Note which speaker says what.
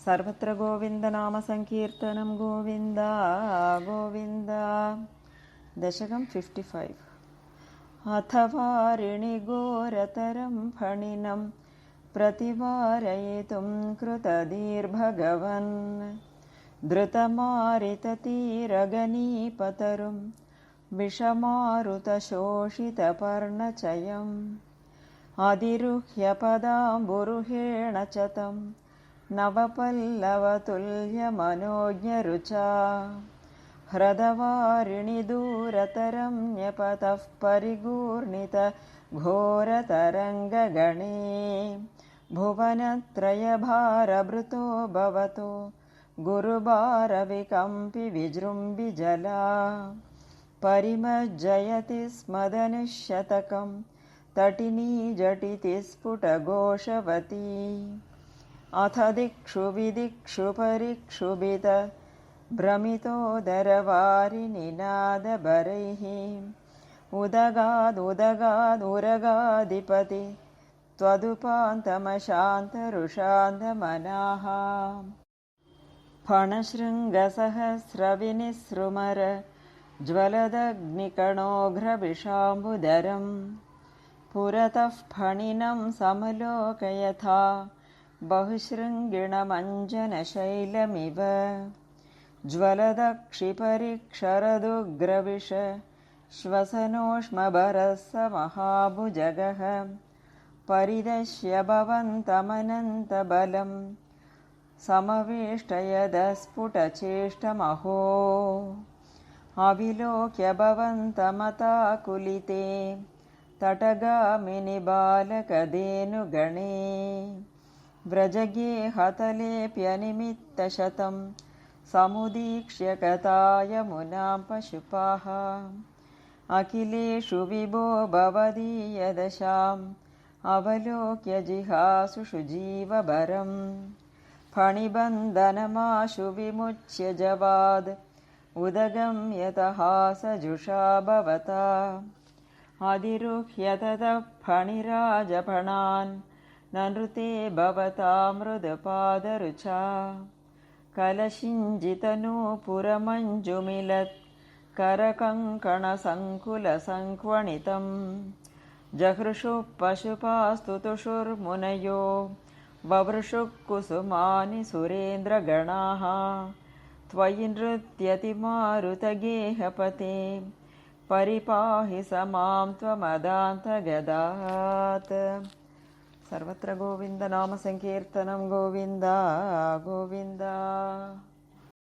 Speaker 1: सर्वत्र गोविन्दनामसङ्कीर्तनं गोविन्द गोविन्द। दशकं 55। अथवारिणि घोरतरं फणिनं प्रतिवारयितुं कृतधीर्भगवन् धृतमारिततीरगनीपतरुं विषमारुतशोषितपर्णचयम् अधिरुह्य पदाम्बुरुहेण च तं नवपल्लवतुल्यमनोज्ञरुचा ह्रदवारिणि दूरतरं न्यपतः परिगूर्णितघोरतरङ्गगणे भुवनत्रयभारभृतो भवतो गुरुभारविकम्पि विजृम्भिजला परिमज्जयति स्मदनुशतकं तटिनी झटिति स्फुटघोषवती अथ दिक्षु विदिक्षु परिक्षुभित भ्रमितोदरवारिनिनादभरैः उदगादुरगाधिपति त्वदुपान्तमशान्तरुषान्तमनाः फणशृङ्गसहस्रविनिसृमर ज्वलदग्निकणोघ्रविषाम्बुधरम् पुरतः फणिनं समलोकयथा बहुशृङ्गिणमञ्जनशैलमिव ज्वलदक्षिपरिक्षरदुग्रविष श्वसनोष्मभरसमहाभुजगः परिदश्य भवन्तमनन्तबलं समवेष्टयदस्फुटचेष्टमहो अविलोक्य भवन्तमताकुलिते तटगामिनि बालकधेनुगणे व्रजगेहतलेऽप्यनिमित्तशतं समुदीक्ष्य कथायमुनां पशुपाः अखिलेषु विभो भवदीयदशाम् अवलोक्य जिहासुषु जीवभरं फणिबन्धनमाशु विमुच्य जवाद् उदगं यतः सजुषा भवता अधिरुह्य ततः फणिराजफणान् ननृते भवता मृदपादरुचा कलशिञ्जितनूपुरमञ्जुमिलत् करकङ्कणसङ्कुलसङ्क्वणितं जहृषुः पशुपास्तुतुषुर्मुनयो ववृषुः कुसुमानि सुरेन्द्रगणाः त्वयि नृत्यति मारुतगेहपते परिपाहि स मां त्वमदान्तगदात्। सर्वत्र गोविन्दनामसङ्कीर्तनं गोविन्द गोविन्द।